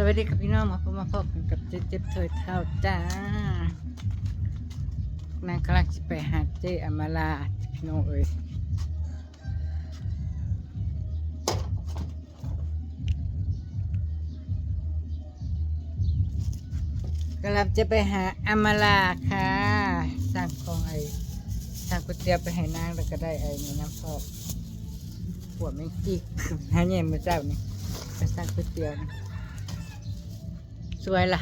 สวัสดีครับพี่น้องมาพบกันกับเจ็บเถยเท่าจ้านางกำลังจะไปหาเจอมาลาพี่น้องเอ้ยกำลังจะไปหาอามาลาค่ะสั่งของสั่งก๋วยเตี๋ยวไปให้นางแล้วก็ได้มีน้ำพอกหัวแมงจีกหาเนี่ยมื่อเจ้านี่ไปสั่งก๋วยเตี๋ยวนะสวยล่ะ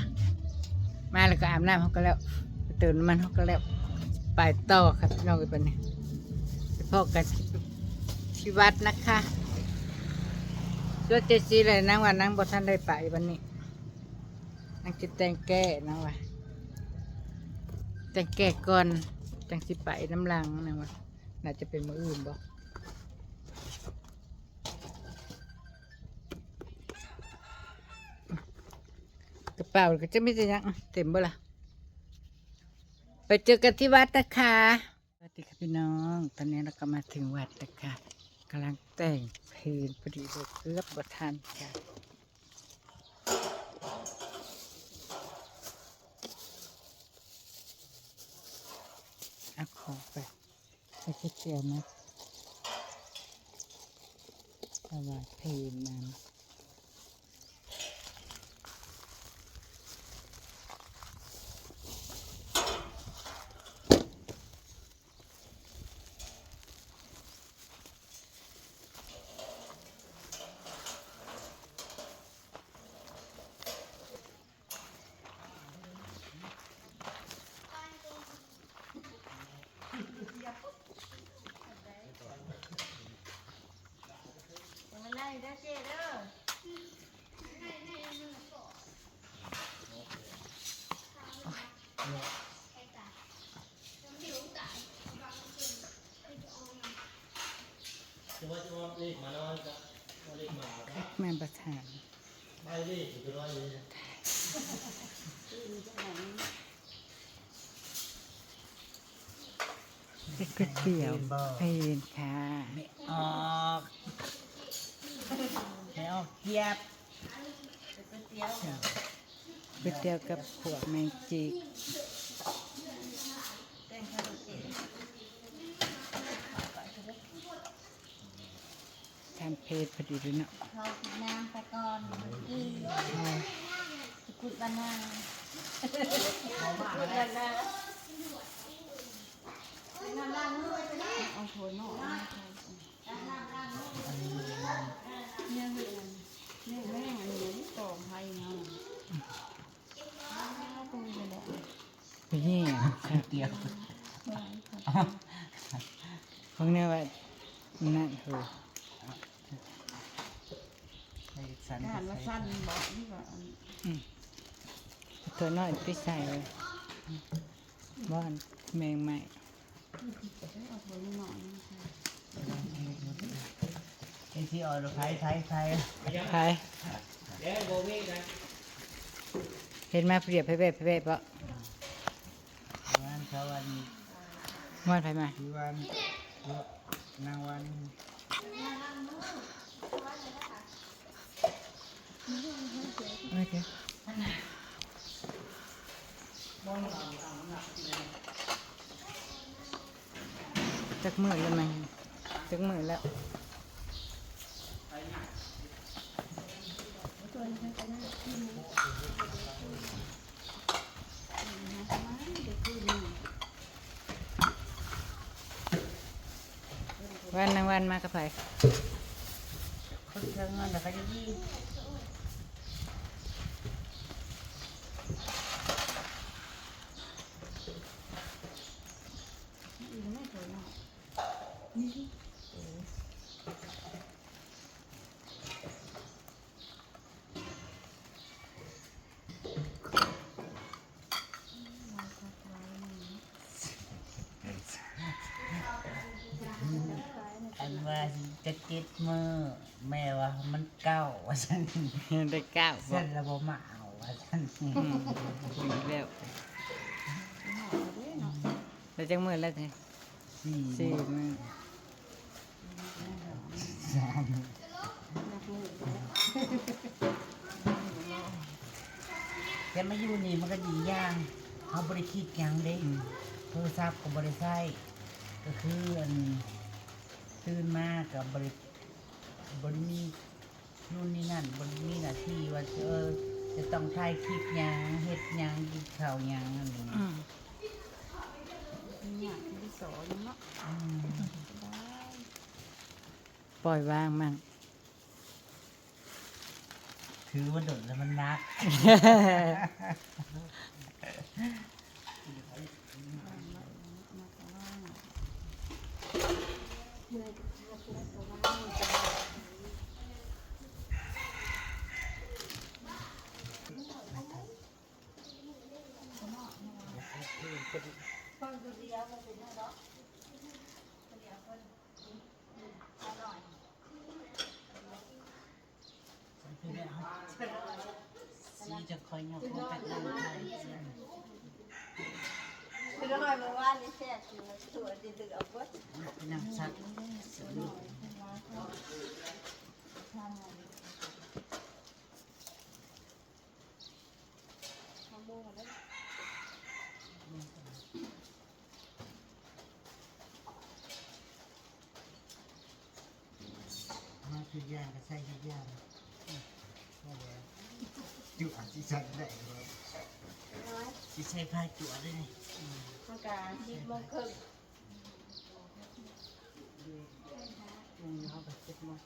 มาแล้วก็อาบน้ำเขาก็แล้วไปเติมน้ำมันเขาก็แล้วไปต่อครับพี่น้องกันไปเนี่ยไปพอกันที่วัดนะคะส่วนเจซีเลยนั่งวันนั่งบนท่านได้ไปวันนี้นั่งจิตแต่งแก้นะวะแต่งแก้ก่อนจังสิไปน้ำลังนะวะน่าจะเป็นมืออื่นบ่กระเป๋าก็จะไม่จะยังเต็มบ่ล่ะไปเจอกันที่วัดนะคะสวัสดีค่ะพี่น้องตอนนี้เราก็มาถึงวัดนะคะกำลังแต่งเพลงพอดีเลยเกือบบ่ทันค่ะเอาของไปคิดเตียวนะสวัสดีเพลงนั้นแม่ประธานก๋วยเตี๋ยวเพลนค่ะไม่ออกเกียบก๋วยเตี๋ยวกับพวกแมงจีกทำเพลพอดีด้วยเนาะเขากินน้ำไปก่อนกินกุดบานากุดบานาเอาโถนอเนี่ยแม่อันนี้ต่อไผ่เนาะตรงนี้แหละนี่เตี๋ยวของเนี่ยว่านั่นคือการมาสั้นบอกนี่ว่าตัวน้อยไปใส่เลยบ้านแมงใหม่เอาโถนอไอ้ที่ออกไทยใครเห็นมาเปรียบให้เบบปะวันเช้าวัน ว่าใครมาวันนางวันโอเคจักมือแล้วมั้งจักมือแล้ววันนางวันมากับใครคนเชิงเงินแต่เขาจะยี่อันว่าจะกิดมือแม่ว่ามันเก้าว่าฉันได้เก้าเส้นระบบมาเอาว่าฉันถึงแล้วแล้วจังมือแล้วไงสี่มือสาม แต่มาอยู่นี่มันก็ดีอย่างเขาบริคิดหยังเด้โทรศัพท์ก็บริใช้ก็คืออันตื่นมากับบริมีนู่นนี่นั่นบริมีหน้าที่ว่าจะต้องถ่ายคลิปหยังเฮ็ดหยังกินข้าวหยังอันนี้ อยากที่สอนเนาะ อืม ปล่อยวางมั่ง ถือว่าโดดแล้วมันนัก สีจะคอยหยอกคอยตัดน้ำไทย คือน้อยมาว่านี่แซ่บอยู่ตัวดีดึกเอาเบิด เป็นน้ำซัก มาทุกอย่างก็ใส่ทุกอย่างจุอาที่ใส่ได้ครับ น้อย ที่ใส่ผ้าจุได้นี่ ทางการ10:30น เขาไปเช็ดมอส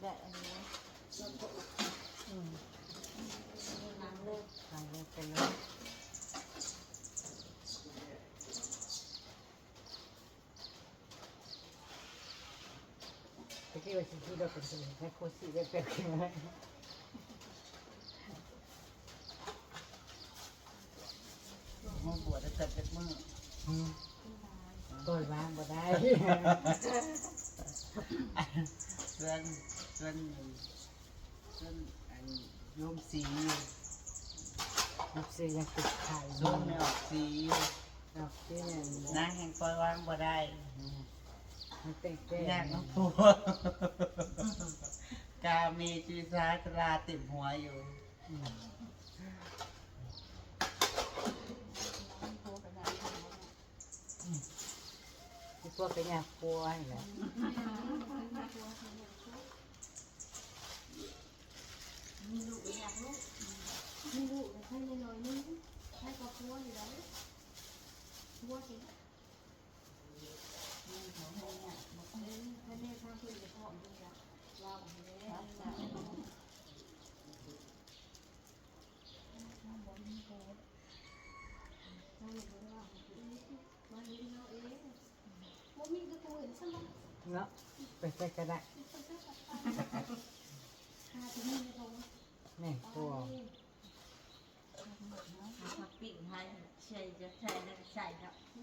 แต่อันนี้น้ำเลิก ทางนี้ไปเลยตะกี้ว่าสิ่งที่เราเป็นสิ่งให้โคสิได้เป็นยังไง มือบวชแล้วเกิดเป็นมือ ปล่อยวางบ่ได้ ส่วนอันโยมสี นักซื้อยังติดขาย ส่วนไม่ออกสี ดอกที่นั่น นางแห่งปล่อยวางบ่ได้ มันเป็นแก่ ยากน้องผัวกาเมจีสาตราติดหัวอยู่ ที่พวกเป็นยาปัวนี่แหละ มีลูกอยากลูกมีลูกให้น้อยๆนึงให้ครอบครัวอยู่แล้วครัวสิถ้าแม่พาเพื่อนไปพ่อดูจ้ะเราเนาะไปใส่กระดาษแม่ปัว ผักปิ่งให้ใช่จะใช่แล้วใส่ครับอื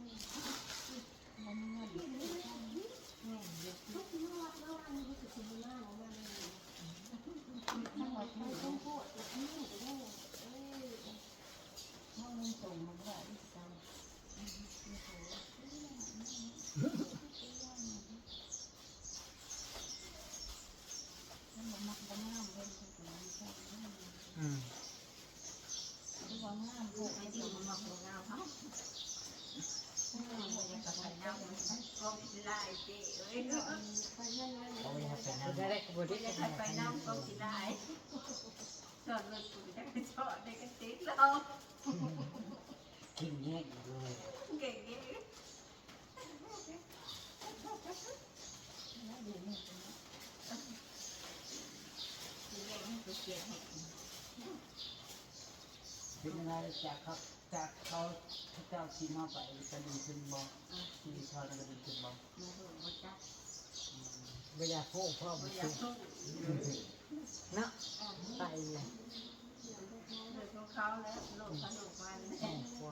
ม ไม่ดีมันมาของเราเขาก็ไล่เจ๊เอ้ย เอาไว้ให้เป็นน้ำ จะได้กระบวน จะ การ ใครไปน้ำก็สิได้จอดรถปุ๋ยได้ก็จอดได้ก็ติดเรา กินแยกอยู่เลย เก่งเงี้ย เป็นยังไงจากเขาเจ้าชีมาไปกระดิ่งขึ้นบ่ชีทอดกระดิ่งขึ้นบ่ เวลาโค้งพ่อมาซื้อเนาะไปเลย เขาแล้วโลกขนมมัน แม่ปัว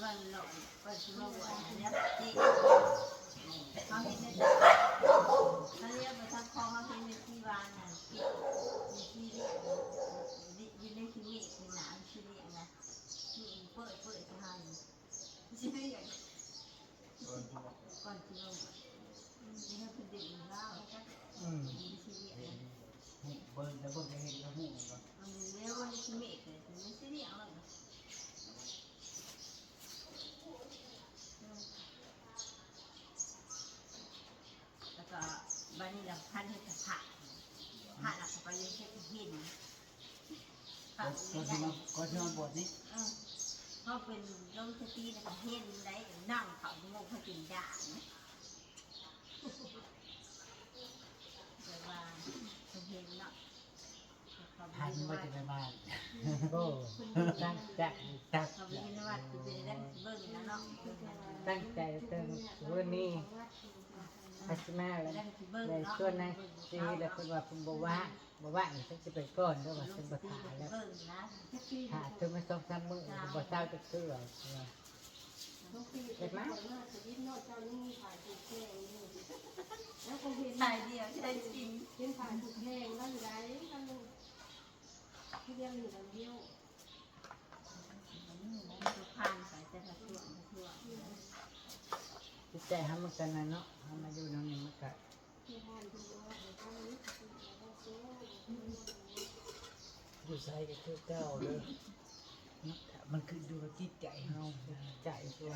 วันหลงวันสมวันเนี่ยจีเขาเห็นในเขาเรียกไปทักคอเขาเห็นในที่วานน่ะที่อยู่ในที่นี่ที่หนามที่นี่นะที่เปิดที่หันที่นี่อย่าง ก็สิมาก็สิมาบวชนี่ เขาเป็นลงสติแล้วก็เห็นได้นั่งเขาโมกเขาจินด่านะแต่ว่าเขาเห็นเนาะเขา พัน เห็น มา ว่า จากในบ้าน โอ้ตั้งใจตัก เขาเห็นว่าจะเป็นได้เบิ่งนะเนาะ ตั้งใจเติมวันนี้พัชมาแล้ว ได้เบิ่ง ใน เนาะ ส่วนนั้นซีแล้วคุณว่าคุณบอกว่าฉันจะไปก่อนแล้วว่าฉันบ่ถ่ายแล้ว เบิ่งนะ ถ่ายถึงมา2-3 มื้อบ่เช้าจะเชื่อเห็นไหม ถ่ายเดียวใช่จริง เป็นฝ่ายถูกแห้งแล้วอยู่ได้กันนึงที่เรียกอยู่ลำเดียว จะผ่านไปแต่ละช่วงจิตใจเฮามันกันนะเนาะเฮามาอยู่ตรงนี้มันก็ ที่ทานที่ว่าในทางนี้ก็โซ่ อยู่ใส่ก็คือเก่าเลย เนาะมันคือดูกับจิตใจเฮา ใจตัว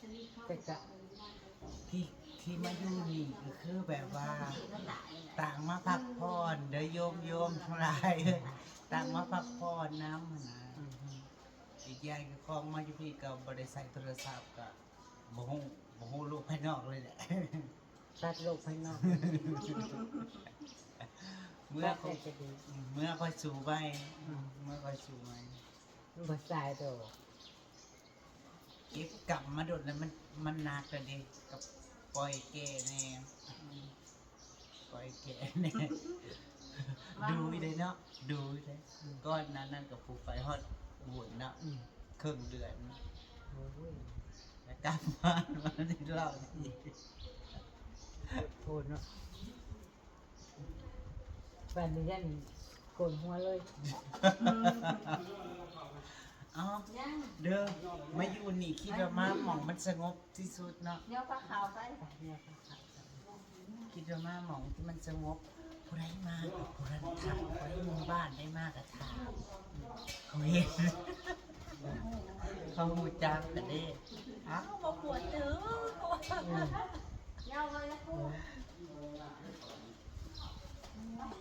จะมีข้าว แต่ก็ ที่มาอยู่นี่ก็คือแบบว่า ก็ตายนะ ต่างมาพักผ่อนเด้อโยมทั้งหลายต่างมาพักผ่อนน้ำหั่นนะอีกอย่างก็ของมาอยู่พี่ก็บ่ได้ใส่โทรศัพท์ก็บ่ฮู้โลกภายนอกเลยแหละ ตัดโลกภายนอก เมื่อ ตัดแต่จะดี ค่อยสู่ไปเมื่อค่อยสู่ไป มันบ่สายดอก เก็บกลับมาโดดแล้วมันหนักกันดิกับปล่อยแก่แน่ปล่อยแก่แน่ดูได้เนาะดูได้ก้อนนั้นนั่นกับผูกไปฮอดบุญเนาะครึ่งเดือน โอ้ย แล้วกลับมาที่เราอีก โทษเนาะปันนี้ยันโกนหัวเลย อ๋อ ยัง เด้อมาอยู่นี่คิดว่ามาหม่องมันสงบที่สุดเนาะ เดี๋ยวปลาขาวไป เนี่ยค่ะ คิดว่ามาหม่องที่มันสงบผู้ใดมาผู้นั้นถามผู้ใดหมู่บ้านได้มากก็ถามเขาเห็นเขาหูจักกันเด้อ้าวมาปวดตื้อ เงาเลยนะครู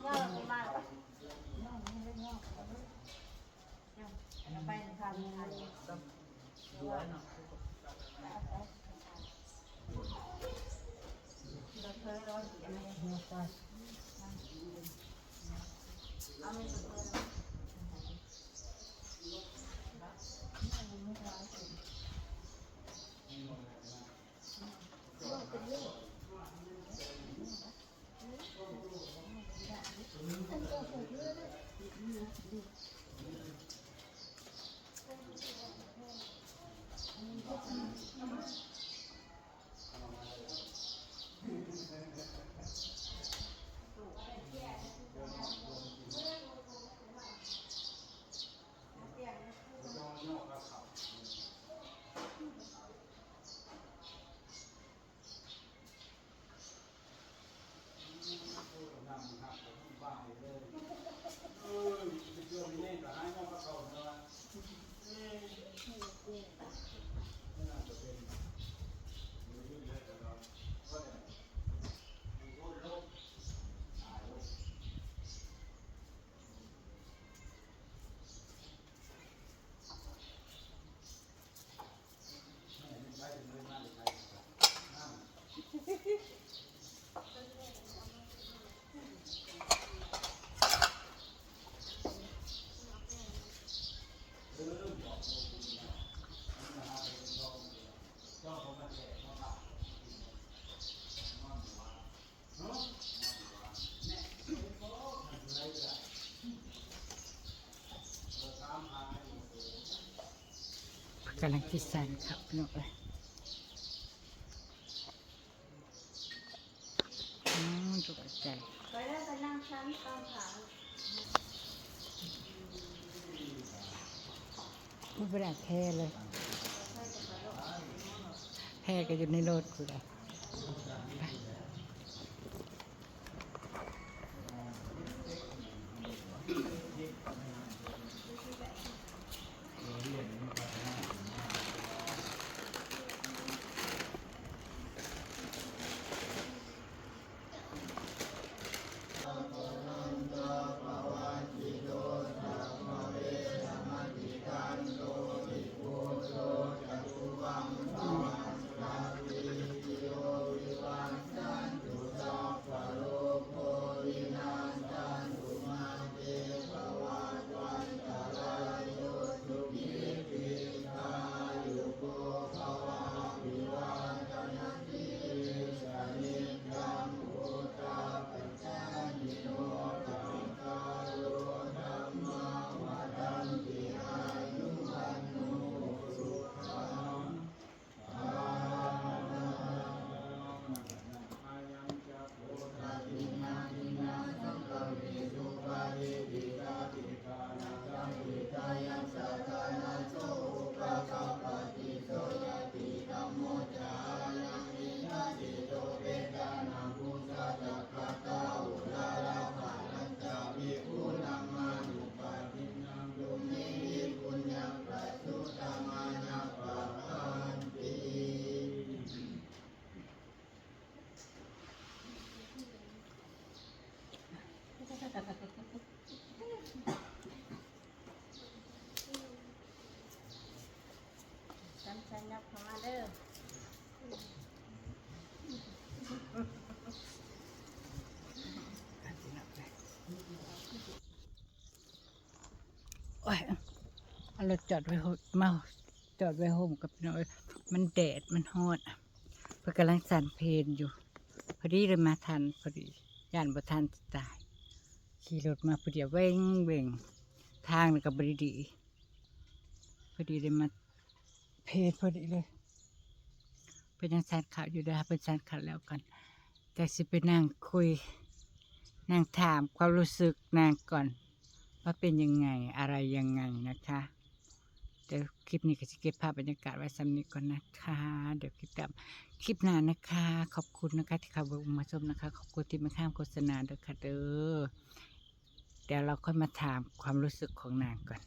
เงาเลยมากไปทำงาน หัวเนาะ เราเคยร้อนอยู่ไหม เนี่ยก็ เอาไม่สุดเลย กำลังที่สันครับเนาะเลยตกใจ ไปแล้วไปนั่งชั้นตามขา ไม่เป็นไรแพ้เลยแพ้ก็อยู่ในรถกูเลยไป ฉันยับเข้ามาเด้อ โอ้ยเอารถจอดไว้โฮมาจอดไว้โฮมกับพี่น้อยมันแดดมันฮอดเพื่อกำลังสั่นเพลนอยู่พอดีเลยมาทันพอดีย่านบ่ทันสิตายขี่รถมาพอดีเว่งเว่งทางนี่ก็บริดีพอดีเลยมาเพลนพอดีเลยเป็นยังสั่นข่าวอยู่นะคะเป็นสั่นข่าวแล้วกันแต่สิไปนั่งคุยนั่งถามความรู้สึกนางก่อนว่าเป็นยังไงอะไรยังไงนะคะเดี๋ยวคลิปนี้ก็จะเก็บภาพบรรยากาศไว้ซ้ำนี้ก่อนนะคะเดี๋ยวคลิปหน้านะคะ ขอบคุณนะคะที่เข้ามาชมนะคะ ขอบคุณที่มาข้ามโฆษณาด้วยค่ะเด้อเดี๋ยวเราค่อยมาถามความรู้สึกของนางก่อน